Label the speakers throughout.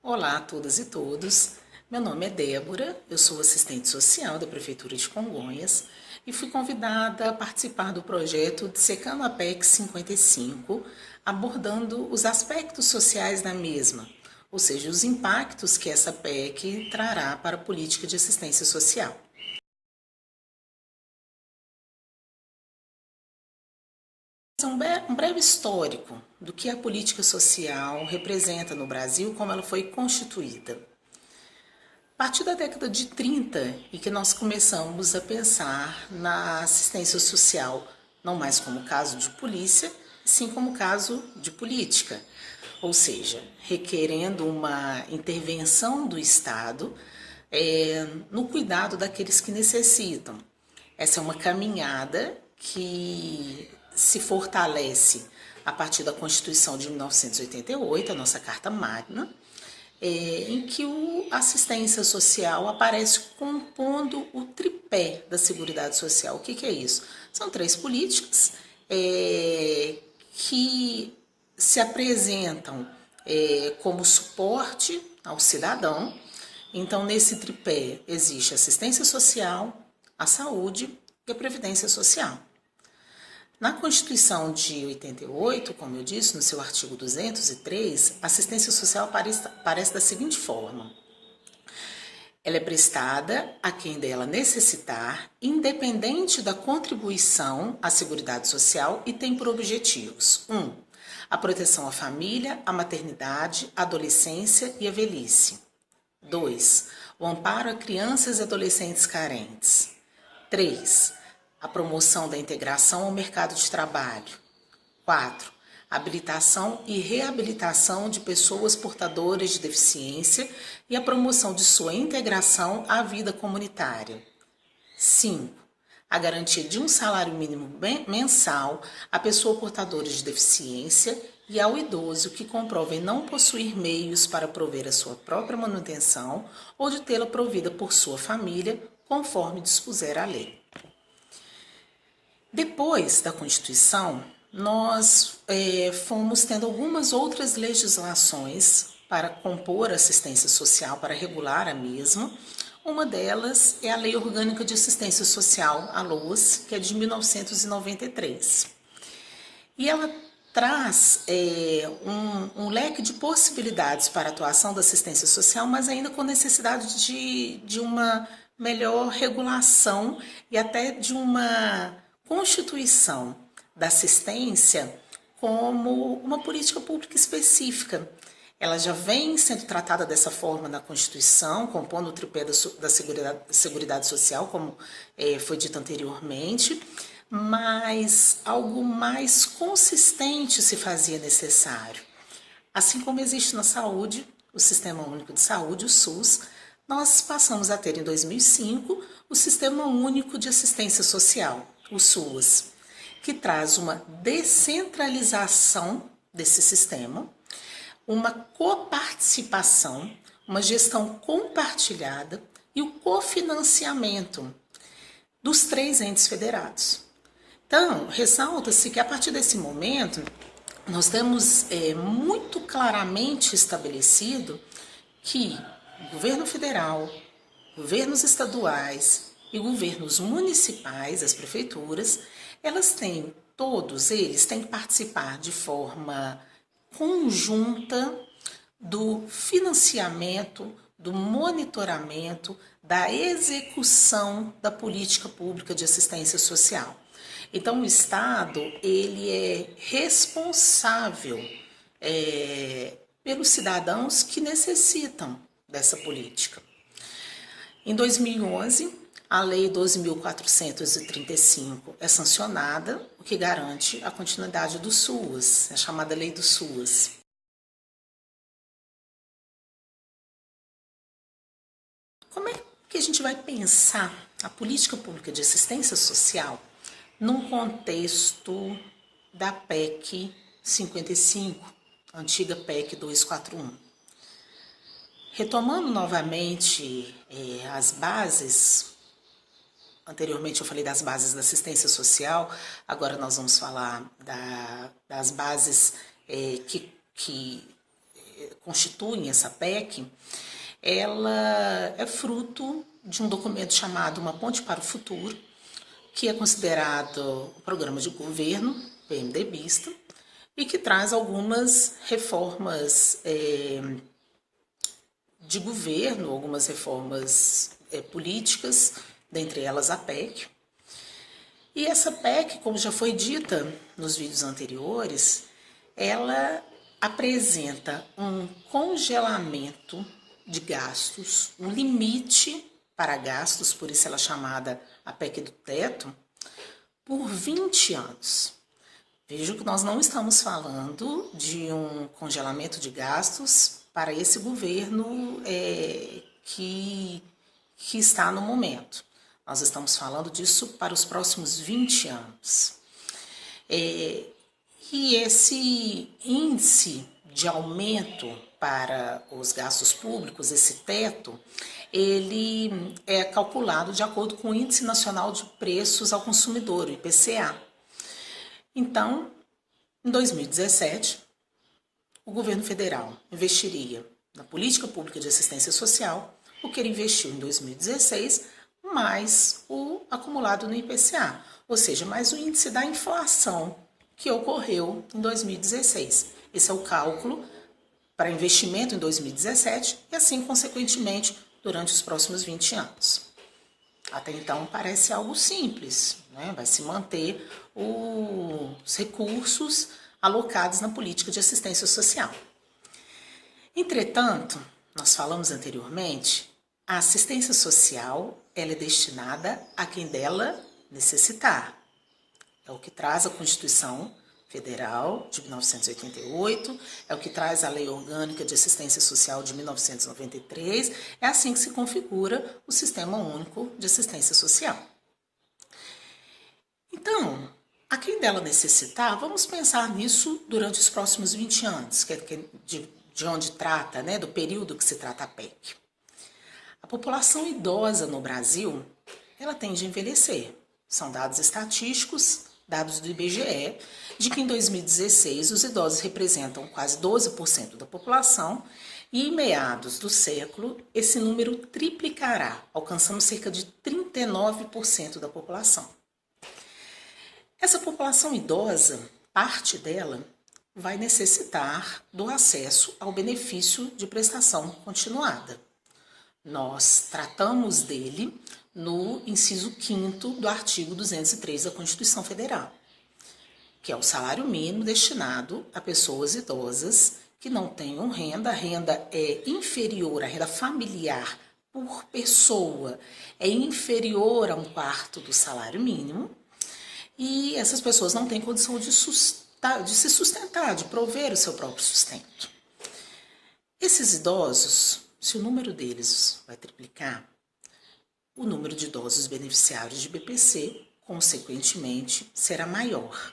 Speaker 1: Olá a todas e todos, meu nome é Débora, eu sou assistente social da Prefeitura de Congonhas e fui convidada a participar do projeto Dissecando a PEC 55, abordando os aspectos sociais da mesma, ou seja, os impactos que essa PEC trará para a política de assistência social. Um breve histórico do que a política social representa no Brasil, como ela foi constituída. A partir da década de 30 e que nós começamos a pensar na assistência social, não mais como caso de polícia, sim como caso de política, ou seja, requerendo uma intervenção do Estado no cuidado daqueles que necessitam. Essa é uma caminhada que se fortalece a partir da Constituição de 1988, a nossa Carta Magna, em que a assistência social aparece compondo o tripé da Seguridade Social. O que é isso? São três políticas que se apresentam como suporte ao cidadão. Então, nesse tripé existe a assistência social, a saúde e a previdência social. Na Constituição de 88, como eu disse, no seu artigo 203, a assistência social aparece da seguinte forma: ela é prestada a quem dela necessitar, independente da contribuição à Seguridade Social, e tem por objetivos: 1. A proteção à família, à maternidade, à adolescência e à velhice. 2. O amparo a crianças e adolescentes carentes. 3. A promoção da integração ao mercado de trabalho. 4. Habilitação e reabilitação de pessoas portadoras de deficiência e a promoção de sua integração à vida comunitária. 5. A garantia de um salário mínimo mensal à pessoa portadora de deficiência e ao idoso que comprovem não possuir meios para prover a sua própria manutenção ou de tê-la provida por sua família, conforme dispuser a lei. Depois da Constituição, nós fomos tendo algumas outras legislações para compor a assistência social, para regular a mesma. Uma delas é a Lei Orgânica de Assistência Social, a LOAS, que é de 1993. E ela traz um leque de possibilidades para a atuação da assistência social, mas ainda com necessidade de uma melhor regulação e até de uma constituição da assistência como uma política pública específica. Ela já vem sendo tratada dessa forma na Constituição, compondo o tripé da Seguridade Social, como foi dito anteriormente, mas algo mais consistente se fazia necessário. Assim como existe na saúde, o Sistema Único de Saúde, o SUS, nós passamos a ter em 2005 o Sistema Único de Assistência Social, o SUAS, que traz uma descentralização desse sistema, uma coparticipação, uma gestão compartilhada e o cofinanciamento dos três entes federados. Então, ressalta-se que a partir desse momento, nós temos muito claramente estabelecido que o governo federal, governos estaduais e governos municipais, as prefeituras, todos eles têm que participar de forma conjunta do financiamento, do monitoramento, da execução da política pública de assistência social. Então, o Estado ele é responsável pelos cidadãos que necessitam dessa política. Em 2011, a Lei 12.435 é sancionada, o que garante a continuidade do SUAS, a chamada Lei do SUAS. Como é que a gente vai pensar a política pública de assistência social num contexto da PEC 55, a antiga PEC 241? Retomando novamente as bases, anteriormente eu falei das bases da assistência social, agora nós vamos falar das bases constituem essa PEC, ela é fruto de um documento chamado Uma Ponte para o Futuro, que é considerado o programa de governo PMDBista e que traz algumas reformas de governo, algumas reformas políticas, dentre elas a PEC. E essa PEC, como já foi dita nos vídeos anteriores, ela apresenta um congelamento de gastos, um limite para gastos, por isso ela é chamada a PEC do teto, por 20 anos. Vejo que nós não estamos falando de um congelamento de gastos para esse governo que está no momento. Nós estamos falando disso para os próximos 20 anos. E esse índice de aumento para os gastos públicos, esse teto, ele é calculado de acordo com o Índice Nacional de Preços ao Consumidor, o IPCA. Então, em 2017, o governo federal investiria na política pública de assistência social o que ele investiu em 2016, mais o acumulado no IPCA, ou seja, mais o índice da inflação que ocorreu em 2016. Esse é o cálculo para investimento em 2017 e assim, consequentemente, durante os próximos 20 anos. Até então parece algo simples, né? Vai se manter os recursos alocados na política de assistência social. Entretanto, nós falamos anteriormente, a assistência social ela é destinada a quem dela necessitar. É o que traz a Constituição Federal de 1988, é o que traz a Lei Orgânica de Assistência Social de 1993, é assim que se configura o Sistema Único de Assistência Social. Então, a quem dela necessitar, vamos pensar nisso durante os próximos 20 anos, que é de onde trata, né, do período que se trata a PEC. A população idosa no Brasil, ela tende a envelhecer. São dados estatísticos, dados do IBGE, de que em 2016 os idosos representam quase 12% da população e em meados do século esse número triplicará, alcançando cerca de 39% da população. Essa população idosa, parte dela, vai necessitar do acesso ao benefício de prestação continuada. Nós tratamos dele no inciso 5º do artigo 203 da Constituição Federal, que é o salário mínimo destinado a pessoas idosas que não tenham renda. A renda é inferior, a renda familiar por pessoa é inferior a 1/4 do salário mínimo, e essas pessoas não têm condição de se sustentar, de prover o seu próprio sustento. Esses idosos, se o número deles vai triplicar, o número de idosos beneficiários de BPC, consequentemente, será maior.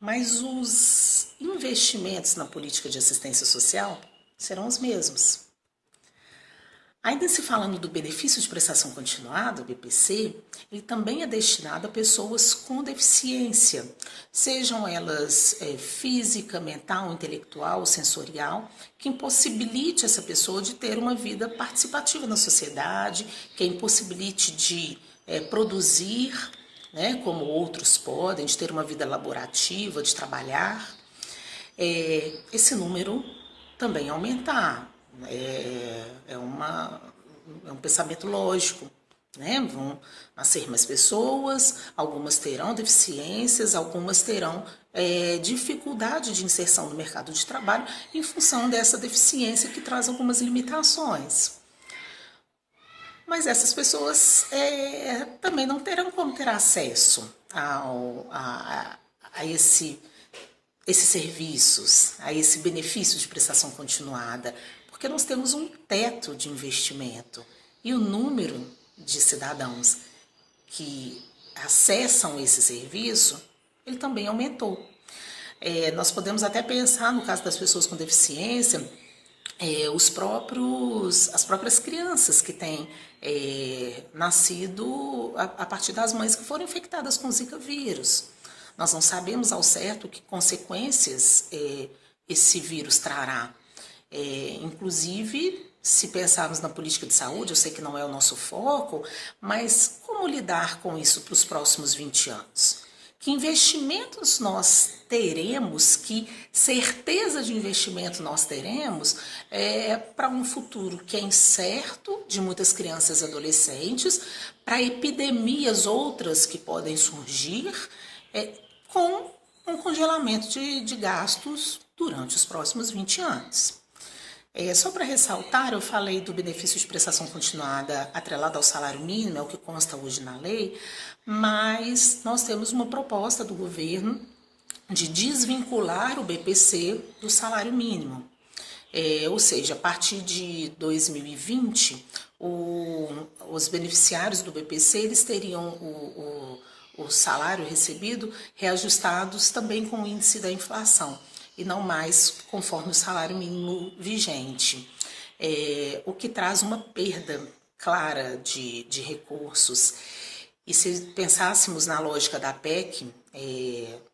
Speaker 1: Mas os investimentos na política de assistência social serão os mesmos. Ainda se falando do benefício de prestação continuada, o BPC, ele também é destinado a pessoas com deficiência, sejam elas física, mental, intelectual, sensorial, que impossibilite essa pessoa de ter uma vida participativa na sociedade, que impossibilite de produzir, né, como outros podem, de ter uma vida laborativa, de trabalhar. Esse número também aumentar. É um pensamento lógico, né? Vão nascer mais pessoas, algumas terão deficiências, algumas terão dificuldade de inserção no mercado de trabalho em função dessa deficiência que traz algumas limitações. Mas essas pessoas também não terão como ter acesso a esses serviços, a esse benefício de prestação continuada, porque nós temos um teto de investimento e o número de cidadãos que acessam esse serviço, ele também aumentou. Nós podemos até pensar, no caso das pessoas com deficiência, as próprias crianças que têm nascido a partir das mães que foram infectadas com Zika vírus. Nós não sabemos ao certo que consequências esse vírus trará. inclusive, se pensarmos na política de saúde, eu sei que não é o nosso foco, mas como lidar com isso para os próximos 20 anos? Que investimentos nós teremos, que certeza de investimento nós teremos para um futuro que é incerto de muitas crianças e adolescentes, para epidemias outras que podem surgir, com um congelamento de gastos durante os próximos 20 anos. Só para ressaltar, eu falei do benefício de prestação continuada atrelado ao salário mínimo, é o que consta hoje na lei, mas nós temos uma proposta do governo de desvincular o BPC do salário mínimo. Ou seja, a partir de 2020, os beneficiários do BPC eles teriam o salário recebido reajustados também com o índice da inflação e não mais conforme o salário mínimo vigente, o que traz uma perda clara de recursos. E se pensássemos na lógica da PEC,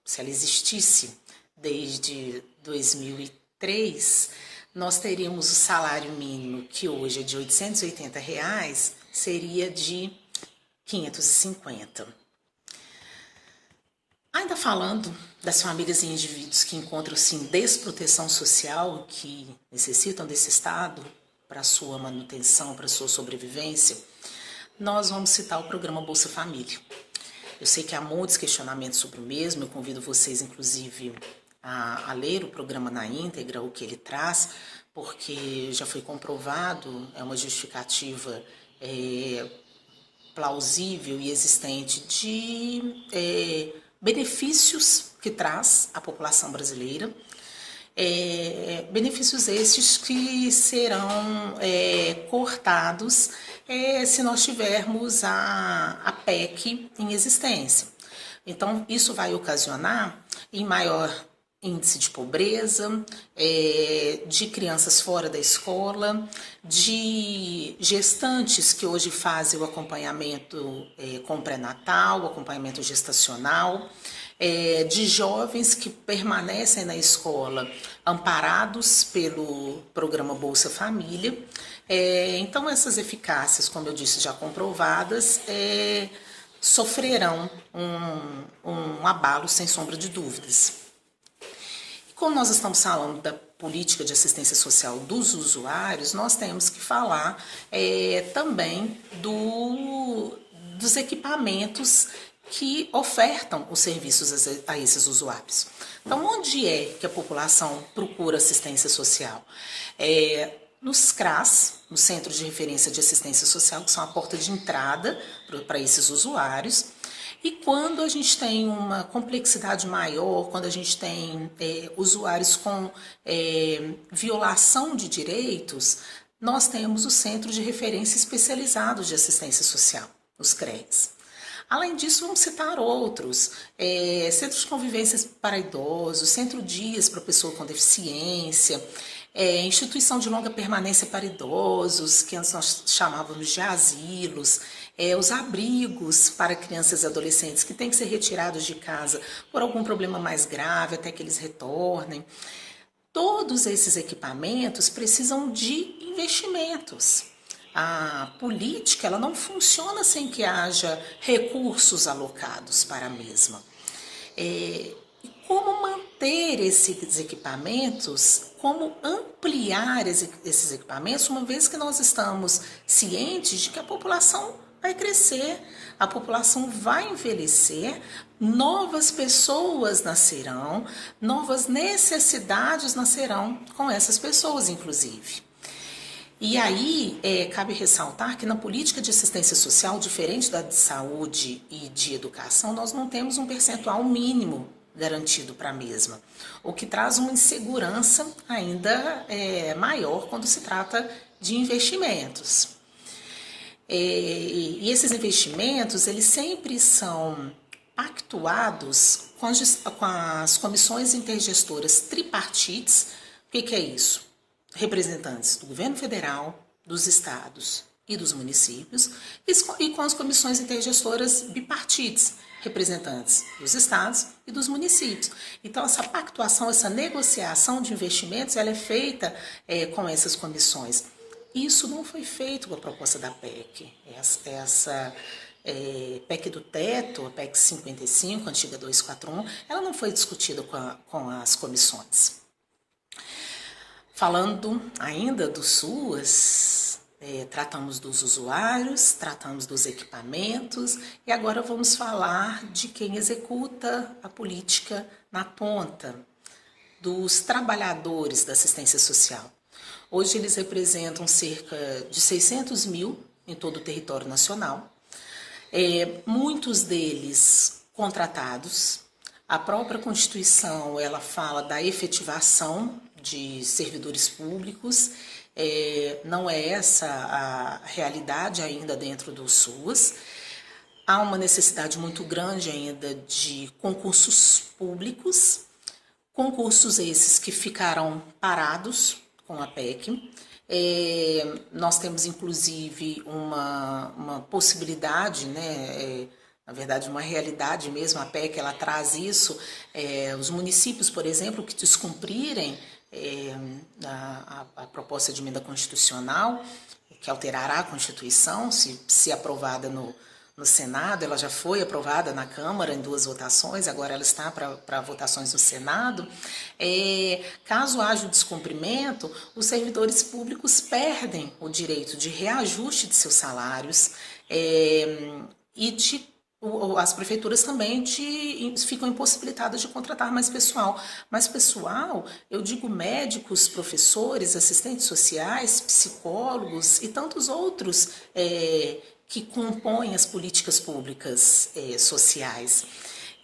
Speaker 1: se ela existisse desde 2003, nós teríamos o salário mínimo, que hoje é de R$ 880, seria de 550. Ainda falando das famílias e indivíduos que encontram-se em desproteção social, que necessitam desse Estado para sua manutenção, para sua sobrevivência, nós vamos citar o programa Bolsa Família. Eu sei que há muitos questionamentos sobre o mesmo, eu convido vocês, inclusive, a ler o programa na íntegra, o que ele traz, porque já foi comprovado, é uma justificativa plausível e existente de benefícios que traz à população brasileira, benefícios estes que serão cortados se nós tivermos a PEC em existência. Então, isso vai ocasionar em maior índice de pobreza, de crianças fora da escola, de gestantes que hoje fazem o acompanhamento com pré-natal, o acompanhamento gestacional, de jovens que permanecem na escola amparados pelo programa Bolsa Família. Então, essas eficácias, como eu disse, já comprovadas, sofrerão um abalo sem sombra de dúvidas. Como nós estamos falando da política de assistência social dos usuários, nós temos que falar também dos equipamentos que ofertam os serviços a esses usuários. Então, onde é que a população procura assistência social? Nos CRAS, no Centro de Referência de Assistência Social, que são a porta de entrada para esses usuários. E quando a gente tem uma complexidade maior, quando a gente tem usuários com violação de direitos, nós temos o Centro de Referência Especializado de Assistência Social, os CREAS. Além disso, vamos citar outros, centros de convivência para idosos, centro-dias para pessoa com deficiência, instituição de longa permanência para idosos, que antes nós chamávamos de asilos, os abrigos para crianças e adolescentes que têm que ser retirados de casa por algum problema mais grave até que eles retornem. Todos esses equipamentos precisam de investimentos. A política ela não funciona sem que haja recursos alocados para a mesma. E como manter esses equipamentos, como ampliar esses equipamentos, uma vez que nós estamos cientes de que a população vai crescer, a população vai envelhecer, novas pessoas nascerão, novas necessidades nascerão com essas pessoas, inclusive. E aí, cabe ressaltar que na política de assistência social, diferente da de saúde e de educação, nós não temos um percentual mínimo garantido para a mesma, o que traz uma insegurança ainda maior quando se trata de investimentos. E esses investimentos, eles sempre são pactuados com as comissões intergestoras tripartites. O que é isso? Representantes do governo federal, dos estados e dos municípios, e com as comissões intergestoras bipartites, representantes dos estados e dos municípios. Então, essa pactuação, essa negociação de investimentos, ela é feita com essas comissões. Isso não foi feito com a proposta da PEC. Essa PEC do teto, a PEC 55, a antiga 241, ela não foi discutida com as comissões. Falando ainda do SUAS, tratamos dos usuários, tratamos dos equipamentos e agora vamos falar de quem executa a política na ponta, dos trabalhadores da assistência social. Hoje eles representam cerca de 600 mil em todo o território nacional, muitos deles contratados. A própria Constituição ela fala da efetivação de servidores públicos, não é essa a realidade ainda dentro do SUAS. Há uma necessidade muito grande ainda de concursos públicos, concursos esses que ficarão parados com a PEC. Nós temos inclusive uma possibilidade, né, na verdade uma realidade mesmo, a PEC ela traz isso, os municípios, por exemplo, que descumprirem a proposta de emenda constitucional, que alterará a Constituição, se aprovada no Senado, ela já foi aprovada na Câmara em 2 votações, agora ela está para votações no Senado. Caso haja o descumprimento, os servidores públicos perdem o direito de reajuste de seus salários as prefeituras também ficam impossibilitadas de contratar mais pessoal. Mais pessoal, eu digo médicos, professores, assistentes sociais, psicólogos e tantos outros que compõem as políticas públicas sociais.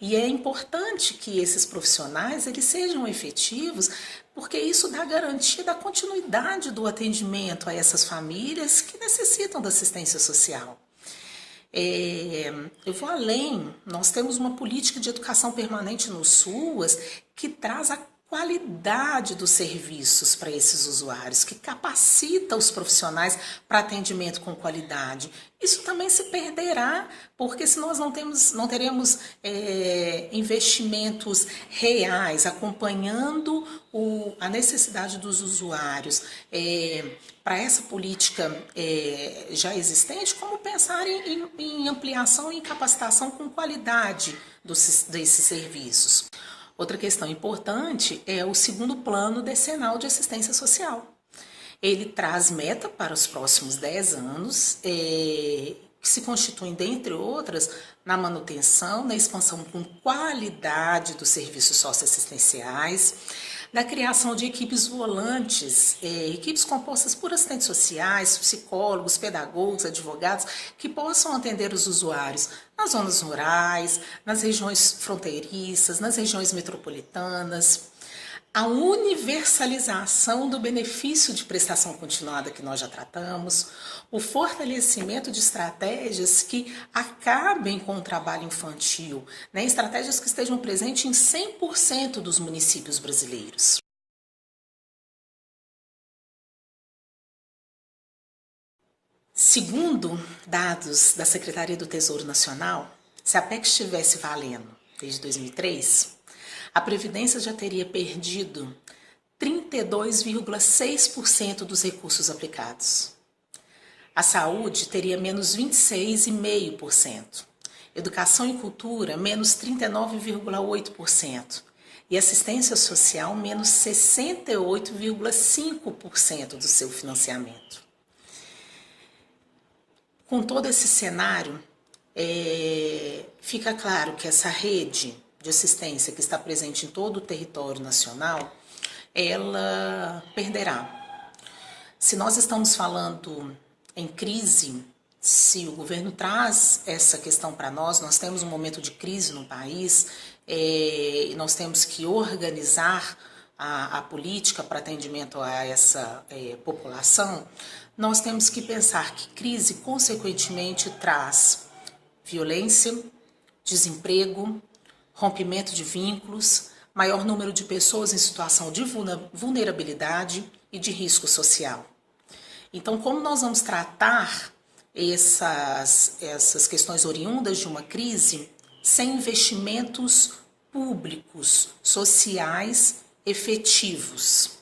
Speaker 1: E é importante que esses profissionais eles sejam efetivos, porque isso dá garantia da continuidade do atendimento a essas famílias que necessitam da assistência social. Eu vou além, nós temos uma política de educação permanente no SUAS que traz a qualidade dos serviços para esses usuários, que capacita os profissionais para atendimento com qualidade. Isso também se perderá, porque se nós não teremos investimentos reais acompanhando a necessidade dos usuários para essa política já existente, como pensar em ampliação e capacitação com qualidade desses serviços. Outra questão importante é o segundo plano decenal de assistência social. Ele traz meta para os próximos 10 anos, que se constituem, dentre outras, na manutenção, na expansão com qualidade dos serviços socioassistenciais, da criação de equipes volantes, equipes compostas por assistentes sociais, psicólogos, pedagogos, advogados, que possam atender os usuários nas zonas rurais, nas regiões fronteiriças, nas regiões metropolitanas. A universalização do benefício de prestação continuada que nós já tratamos, o fortalecimento de estratégias que acabem com o trabalho infantil, né? Estratégias que estejam presentes em 100% dos municípios brasileiros. Segundo dados da Secretaria do Tesouro Nacional, se a PEC estivesse valendo desde 2003, a Previdência já teria perdido 32,6% dos recursos aplicados. A saúde teria menos 26,5%. Educação e cultura, menos 39,8%. E assistência social, menos 68,5% do seu financiamento. Com todo esse cenário, fica claro que essa rede de assistência que está presente em todo o território nacional, ela perderá. Se nós estamos falando em crise, se o governo traz essa questão para nós temos um momento de crise no país, e nós temos que organizar a política para atendimento a essa população, nós temos que pensar que crise, consequentemente, traz violência, desemprego, rompimento de vínculos, maior número de pessoas em situação de vulnerabilidade e de risco social. Então, como nós vamos tratar essas questões oriundas de uma crise sem investimentos públicos, sociais, efetivos?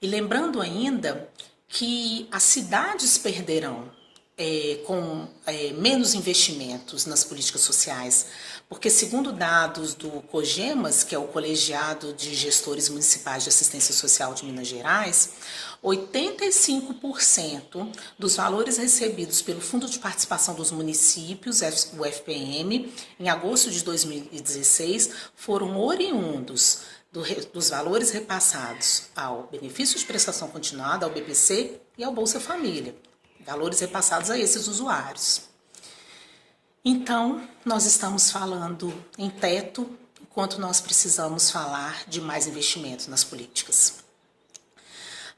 Speaker 1: E lembrando ainda que as cidades perderão com menos investimentos nas políticas sociais, porque segundo dados do COGEMAS, que é o Colegiado de Gestores Municipais de Assistência Social de Minas Gerais, 85% dos valores recebidos pelo Fundo de Participação dos Municípios, o FPM, em agosto de 2016, foram oriundos dos valores repassados ao benefício de prestação continuada, ao BPC e ao Bolsa Família, valores repassados a esses usuários. Então, nós estamos falando em teto, enquanto nós precisamos falar de mais investimento nas políticas.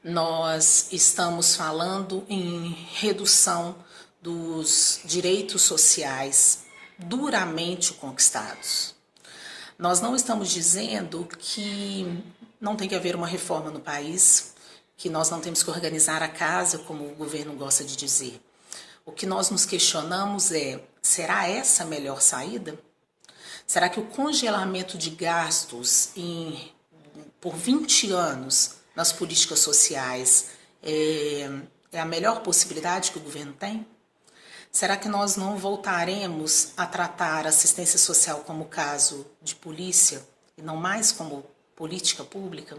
Speaker 1: Nós estamos falando em redução dos direitos sociais duramente conquistados. Nós não estamos dizendo que não tem que haver uma reforma no país, que nós não temos que organizar a casa, como o governo gosta de dizer. O que nós nos questionamos é, será essa a melhor saída? Será que o congelamento de gastos por 20 anos nas políticas sociais é a melhor possibilidade que o governo tem? Será que nós não voltaremos a tratar a assistência social como caso de polícia e não mais como política pública?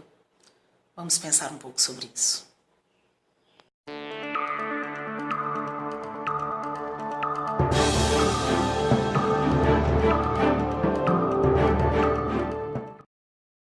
Speaker 1: Vamos pensar um pouco sobre isso.